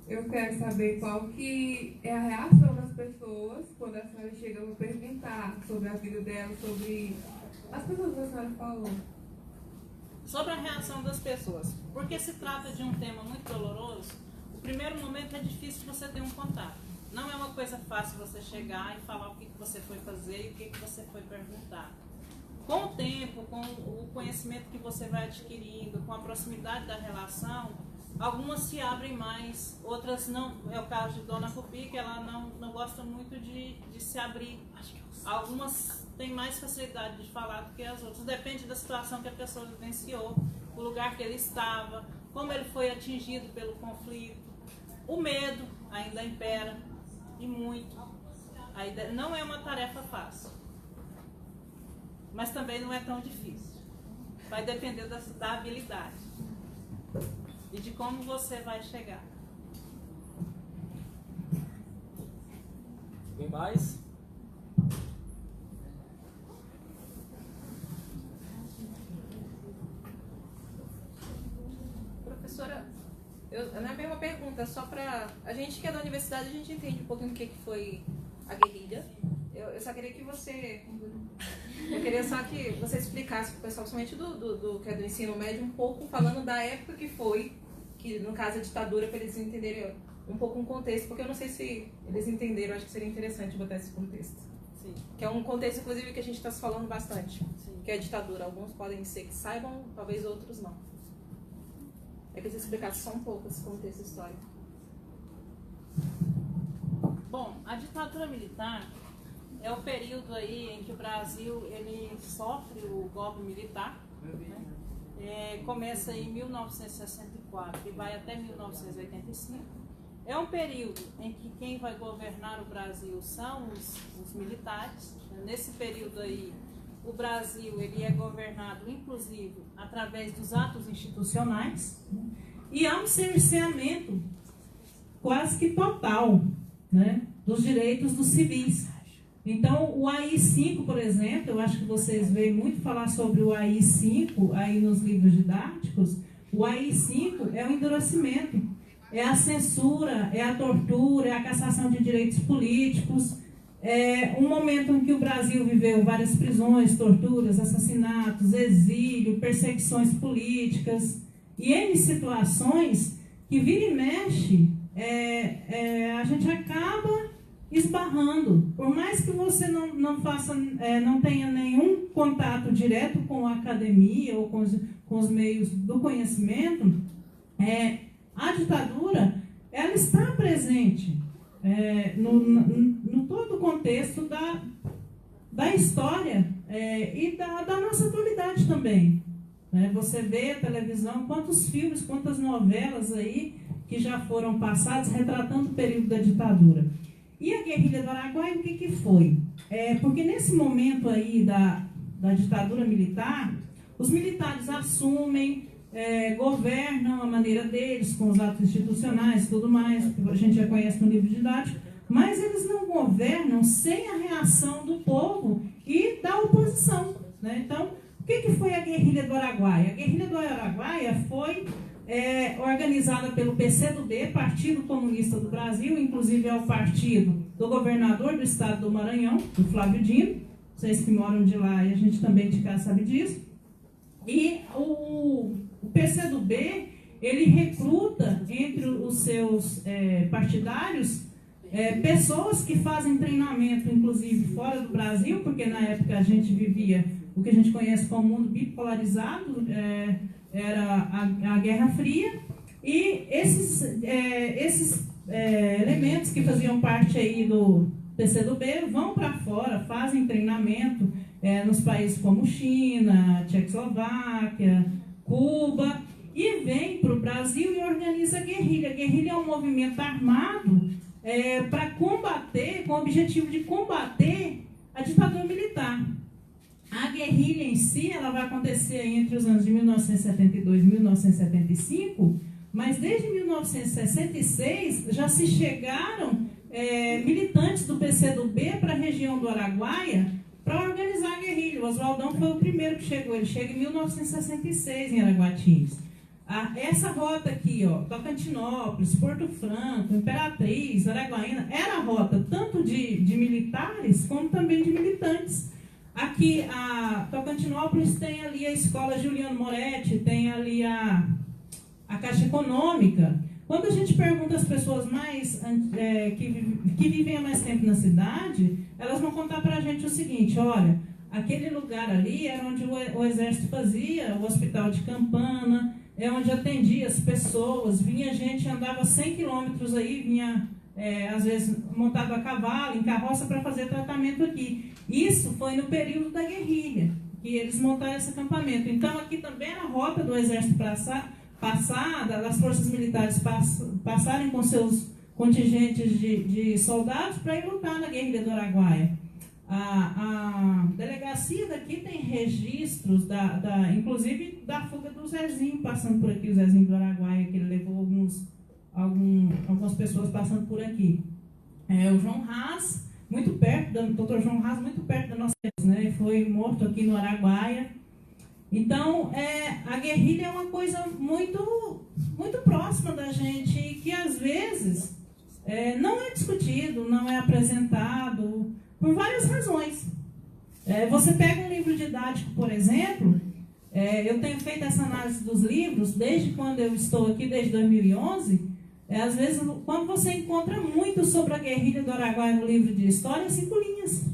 Eu quero saber qual que é a reação das pessoas quando a senhora chega a perguntar sobre a vida dela, sobre as pessoas que a senhora falou. Sobre a reação das pessoas. Porque se trata de um tema muito doloroso, o primeiro momento é difícil você ter um contato. Não é uma coisa fácil você chegar e falar o que você foi fazer e o que você foi perguntar. Com o tempo, com o conhecimento que você vai adquirindo, com a proximidade da relação, algumas se abrem mais, outras não. É o caso de Dona Rupi, que ela não gosta muito de se abrir. Algumas têm mais facilidade de falar do que as outras. Depende da situação que a pessoa vivenciou, o lugar que ele estava, como ele foi atingido pelo conflito. O medo ainda impera, e muito. Não é uma tarefa fácil, mas também não é tão difícil. Vai depender da habilidade e de como você vai chegar. Tem mais? Professora, não é bem uma pergunta, só para a gente que é da universidade, a gente entende um pouquinho o que foi a guerrilha. Eu só queria que você... Eu queria só que você explicasse para o pessoal, principalmente do que é do ensino médio, um pouco falando da época que foi, que no caso a ditadura, para eles entenderem um pouco um contexto, porque eu não sei se eles entenderam, acho que seria interessante botar esse contexto. Sim. Que é um contexto, inclusive, que a gente está se falando bastante, Sim. que é a ditadura. Alguns podem ser que saibam, talvez outros não. É que você explicasse só um pouco esse contexto histórico. Bom, a ditadura militar é o período aí em que o Brasil ele sofre o golpe militar, né? Começa em 1964 e vai até 1985. É um período em que quem vai governar o Brasil são os militares. Nesse período aí, o Brasil ele é governado, inclusive, através dos atos institucionais, né? E há um cerceamento quase que total, né, dos direitos dos civis. Então, o AI-5, por exemplo, eu acho que vocês veem muito falar sobre o AI-5 aí nos livros didáticos. O AI-5 é o endurecimento, é a censura, é a tortura, é a cassação de direitos políticos. É um momento em que o Brasil viveu várias prisões, torturas, assassinatos, exílio, perseguições políticas e N situações que vira e mexe, a gente acaba esbarrando. Por mais que você não tenha nenhum contato direto com a academia ou com os meios do conhecimento, a ditadura ela está presente no todo o contexto da história e da nossa atualidade também. Você vê a televisão, quantos filmes, quantas novelas aí que já foram passados retratando o período da ditadura. E a guerrilha do Araguaia, o que foi? Porque nesse momento aí da ditadura militar, os militares assumem, governam a maneira deles, com os atos institucionais e tudo mais, que a gente já conhece no livro didático, mas eles não governam sem a reação do povo e da oposição. Então, o que foi a guerrilha do Araguaia? A guerrilha do Araguaia foi organizada pelo PCdoB, Partido Comunista do Brasil, inclusive é o partido do governador do estado do Maranhão, do Flávio Dino, vocês que moram de lá e a gente também de cá sabe disso. E o PCdoB, ele recruta entre os seus partidários pessoas que fazem treinamento, inclusive fora do Brasil, porque na época a gente vivia o que a gente conhece como mundo bipolarizado, era a Guerra Fria, e esses elementos que faziam parte aí do PCdoB vão para fora, fazem treinamento nos países como China, Tchecoslováquia, Cuba, e vem para o Brasil e organiza a guerrilha. A guerrilha é um movimento armado para combater, com o objetivo de combater a ditadura militar. A guerrilha em si, ela vai acontecer entre os anos de 1972 e 1975, mas desde 1966 já se chegaram militantes do PCdoB para a região do Araguaia para organizar a guerrilha. O Oswaldão foi o primeiro que chegou, ele chega em 1966 em Araguatins. Essa rota aqui, Tocantinópolis, Porto Franco, Imperatriz, Araguaína, era a rota tanto de militares como também de militantes. Aqui, a Tocantinópolis tem ali a Escola Juliano Moretti, tem ali a Caixa Econômica. Quando a gente pergunta às pessoas mais que vivem há mais tempo na cidade, elas vão contar para a gente o seguinte: olha, aquele lugar ali era onde o Exército fazia o Hospital de Campana, é onde atendia as pessoas, vinha gente, andava 100 quilômetros aí, vinha às vezes montado a cavalo, em carroça para fazer tratamento aqui. Isso foi no período da guerrilha, que eles montaram esse acampamento. Então aqui também era a rota do Exército passada, das forças militares passarem com seus contingentes de soldados para ir lutar na guerrilha do Araguaia. A delegacia daqui tem registros, inclusive da fuga do Zezinho passando por aqui, o Zezinho do Araguaia, que ele levou algumas pessoas passando por aqui. O João Haas, muito perto, o Dr. João Haas, muito perto da nossa casa, né? Foi morto aqui no Araguaia. Então, a guerrilha é uma coisa muito, muito próxima da gente e que às vezes não é discutido, não é apresentado, por várias razões. Você pega um livro didático, por exemplo, eu tenho feito essa análise dos livros desde quando eu estou aqui, desde 2011. Às vezes, quando você encontra muito sobre a guerrilha do Araguaia no livro de história, 5 linhas.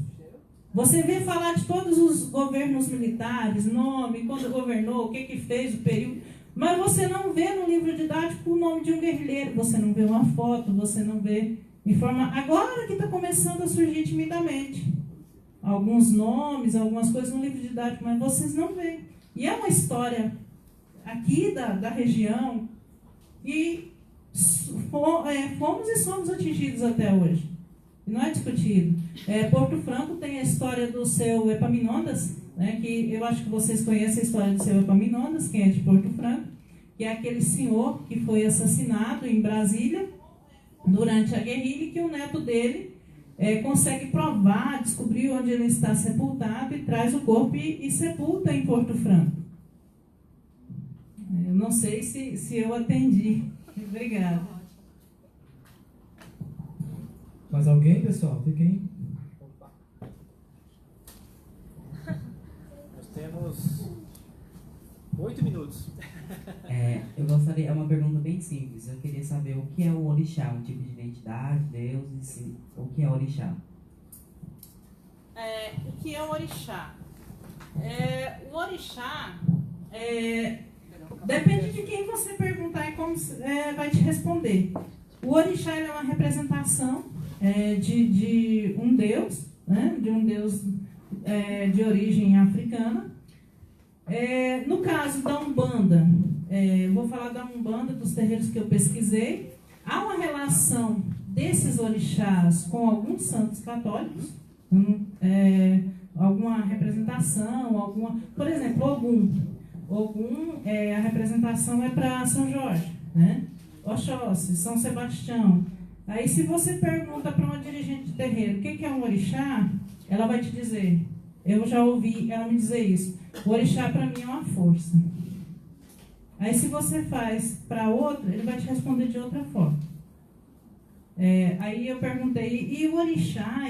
Você vê falar de todos os governos militares, nome, quando governou, o que fez, o período, mas você não vê no livro didático o nome de um guerrilheiro, você não vê uma foto, você não vê agora que está começando a surgir timidamente alguns nomes, algumas coisas no livro didático, mas vocês não veem. E é uma história aqui da região e fomos e somos atingidos até hoje. Não é discutido. Porto Franco tem a história do seu Epaminondas, né, que eu acho que vocês conhecem a história do seu Epaminondas, quem é de Porto Franco, que é aquele senhor que foi assassinado em Brasília durante a guerrilha, e que o neto dele consegue provar, descobrir onde ele está sepultado e traz o corpo e sepulta em Porto Franco. Eu não sei se eu atendi. Obrigada. Mais alguém, pessoal? Fiquem. Nós temos 8 minutos. Eu gostaria, é uma pergunta bem simples. Eu queria saber o que é o orixá, um tipo de identidade, Deus em si. O que é o orixá? O que é o orixá? O orixá depende de quem você perguntar e como vai te responder. O orixá é uma representação de um deus, né? De um deus de origem africana. No caso da Umbanda, vou falar da Umbanda, dos terreiros que eu pesquisei. Há uma relação desses orixás com alguns santos católicos, alguma representação, por exemplo, Ogum, a representação é para São Jorge, né? Oxóssi, São Sebastião. Aí se você pergunta para uma dirigente de terreiro o que é um orixá, ela vai te dizer, eu já ouvi ela me dizer isso, o orixá para mim é uma força. Aí se você faz para outro, ele vai te responder de outra forma. Aí eu perguntei, e o orixá,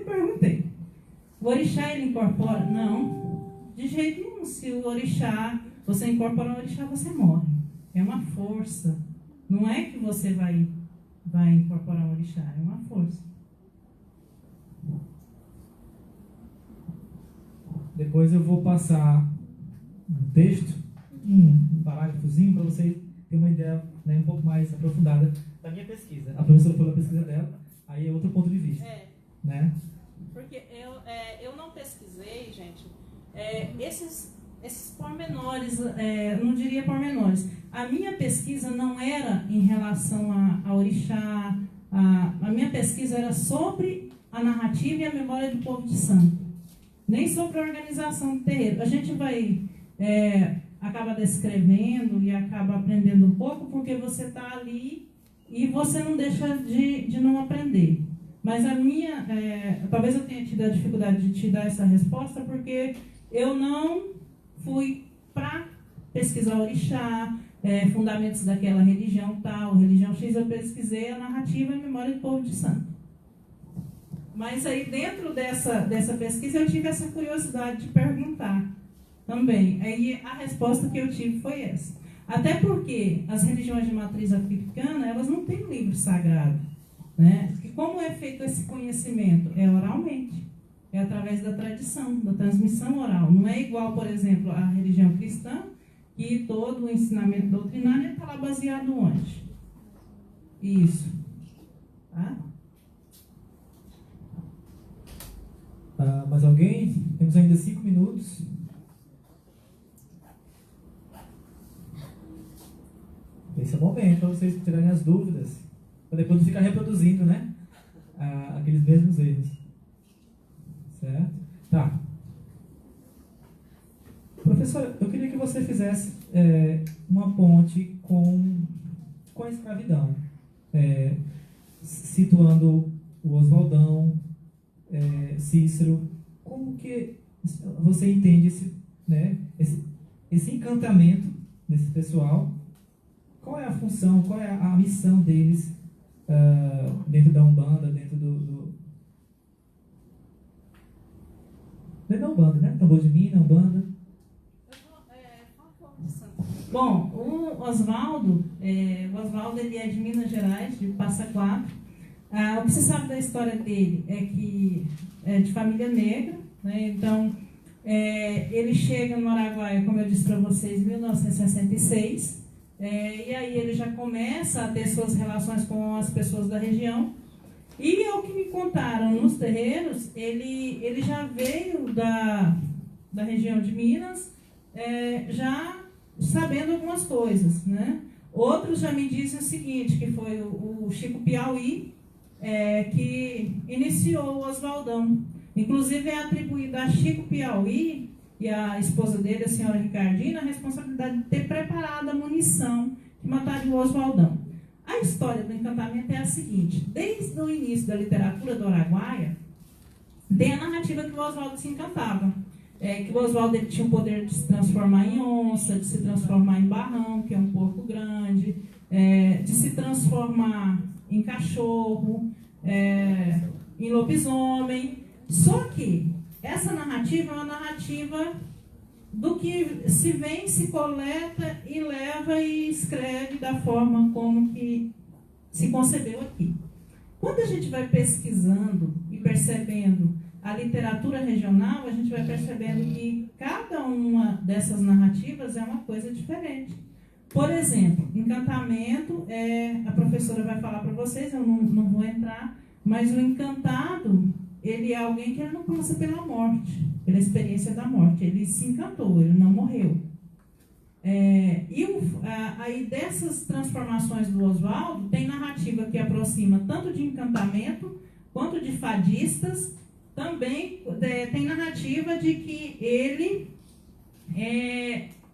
perguntei, o orixá ele incorpora? Não, de jeito nenhum. Se o orixá, você incorpora o orixá, você morre. É uma força. Não é que você vai incorporar um orixá, é uma força. Depois eu vou passar um texto, um parágrafozinho, para você ter uma ideia, né, um pouco mais aprofundada da minha pesquisa. A professora falou a pesquisa dela, aí é outro ponto de vista. Né? Porque eu não pesquisei, gente, esses pormenores, não diria pormenores. A minha pesquisa não era em relação a orixá, a minha pesquisa era sobre a narrativa e a memória do povo de santo. Nem sobre a organização do terreiro. A gente acaba descrevendo e acaba aprendendo um pouco porque você está ali e você não deixa de não aprender. Mas talvez eu tenha tido a dificuldade de te dar essa resposta porque eu não fui para pesquisar orixá, fundamentos daquela religião tal, religião X, eu pesquisei a narrativa e a memória do povo de santo. Mas aí dentro dessa pesquisa eu tive essa curiosidade de perguntar também. Aí a resposta que eu tive foi essa. Até porque as religiões de matriz africana, elas não têm um livro sagrado. Né? E como é feito esse conhecimento? É oralmente. É através da tradição, da transmissão oral. Não é igual, por exemplo, a religião cristã, que todo o ensinamento doutrinário está lá baseado onde? Isso. Tá? Mais alguém? Temos ainda 5 minutos. Esse é o momento para vocês tirarem as dúvidas, para depois não ficar reproduzindo, né? Aqueles mesmos erros. Certo? Tá. Professora, eu queria que você fizesse uma ponte com a escravidão, situando o Oswaldão, Cícero. Como que você entende esse encantamento desse pessoal? Qual é a função, qual é a missão deles dentro da Umbanda, dentro da Umbanda, né? Tambor de Mina, Umbanda. Bom, o Oswaldo ele é de Minas Gerais, de Passa Quatro. O que se sabe da história dele é que é de família negra, né? Então, ele chega no Araguaia, como eu disse para vocês, em 1966, e aí ele já começa a ter suas relações com as pessoas da região. E ao que me contaram nos terreiros, ele já veio da região de Minas, já sabendo algumas coisas, né? Outros já me dizem o seguinte, que foi o Chico Piauí, que iniciou o Oswaldão. Inclusive é atribuída a Chico Piauí e a esposa dele, a senhora Ricardina, a responsabilidade de ter preparado a munição que mataria o Oswaldão. A a história do encantamento é a seguinte: desde o início da literatura do Araguaia, tem a narrativa que o Oswaldo se encantava. Que o Oswaldo ele tinha o poder de se transformar em onça, de se transformar em barrão, que é um porco grande, de se transformar em cachorro, em lobisomem. Só que essa narrativa é uma narrativa do que se vem, se coleta e leva e escreve da forma como que se concebeu aqui. Quando a gente vai pesquisando e percebendo a literatura regional, a gente vai percebendo que cada uma dessas narrativas é uma coisa diferente. Por exemplo, encantamento, a professora vai falar para vocês, eu não vou entrar, mas o encantado, ele é alguém que não passa pela morte, pela experiência da morte. Ele se encantou, ele não morreu. Aí dessas transformações do Oswaldo, tem narrativa que aproxima tanto de encantamento quanto de fadistas. Também tem narrativa de que ele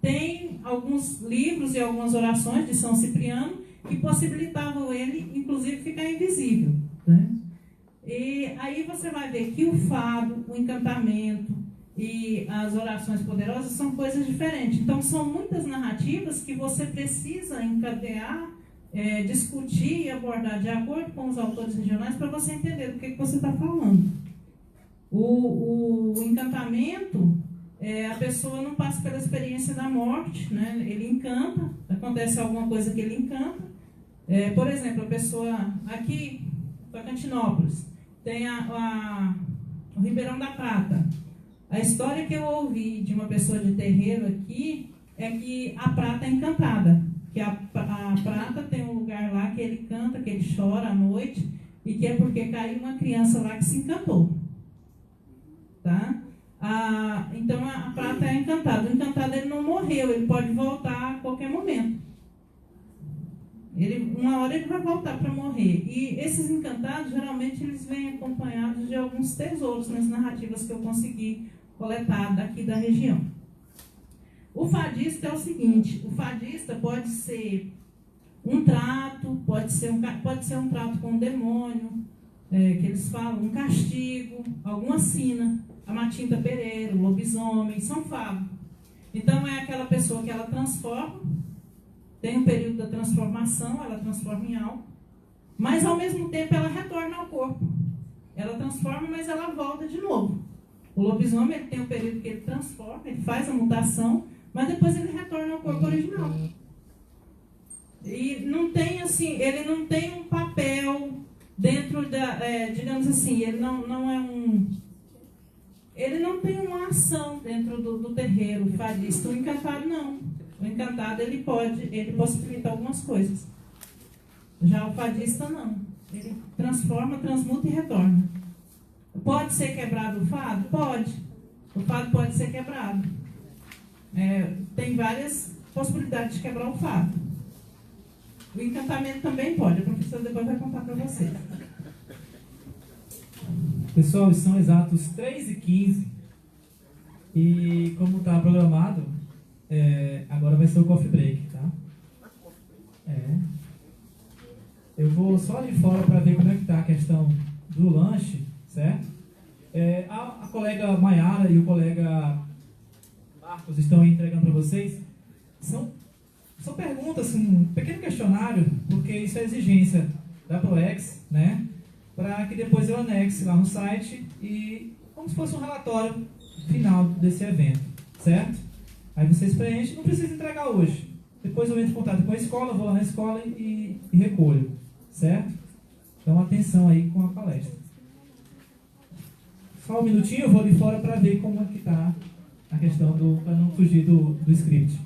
tem alguns livros e algumas orações de São Cipriano que possibilitavam ele, inclusive, ficar invisível, né? E aí você vai ver que o fado, o encantamento e as orações poderosas são coisas diferentes. Então, são muitas narrativas que você precisa encadear, discutir e abordar de acordo com os autores regionais para você entender do que você está falando. O encantamento, a pessoa não passa pela experiência da morte, né? Ele encanta, acontece alguma coisa que ele encanta. Por exemplo, a pessoa aqui, Tocantinópolis, tem o Ribeirão da Prata. A história que eu ouvi de uma pessoa de terreiro aqui é que a prata é encantada, que a prata tem um lugar lá que ele canta, que ele chora à noite, e que é porque caiu uma criança lá que se encantou. Tá? Então a prata é encantada. O encantado ele não morreu, ele pode voltar a qualquer momento. Uma hora ele vai voltar para morrer. E esses encantados, geralmente, eles vêm acompanhados de alguns tesouros nas narrativas que eu consegui coletar daqui da região. O fadista é o seguinte: o fadista pode ser um trato, pode ser um trato com o demônio, que eles falam, um castigo, alguma sina, a Matinta Pereira, o lobisomem, são fados. Então é aquela pessoa que ela transforma, tem um período da transformação, ela transforma em algo, mas ao mesmo tempo ela retorna ao corpo. Ela transforma, mas ela volta de novo. O lobisomem ele tem um período que ele transforma, ele faz a mutação, mas depois ele retorna ao corpo original. E não tem assim, ele não tem um papel dentro da, digamos assim, ele não é um... Ele não tem uma ação dentro do terreiro fadista. O encantado não. O encantado ele possibilita algumas coisas. Já o fadista não. Ele transforma, transmuta e retorna. Pode ser quebrado o fado? Pode. O fado pode ser quebrado. Tem várias possibilidades de quebrar o fado. O encantamento também pode. A professora depois vai contar para vocês. Pessoal, são exatos 3h15 e como está programado, agora vai ser o coffee break, tá? Eu vou só ali fora para ver como é que está a questão do lanche, certo? A colega Maiara e o colega Marcos estão aí entregando para vocês. São perguntas, um pequeno questionário, porque isso é exigência da ProEx, né? Para que depois eu anexe lá no site e como se fosse um relatório final desse evento, certo? Aí vocês preenchem, não precisa entregar hoje. Depois eu entro em contato com a escola, vou lá na escola e recolho, certo? Então atenção aí com a palestra. Só um minutinho, eu vou ali fora para ver como é que está a questão para não fugir do script.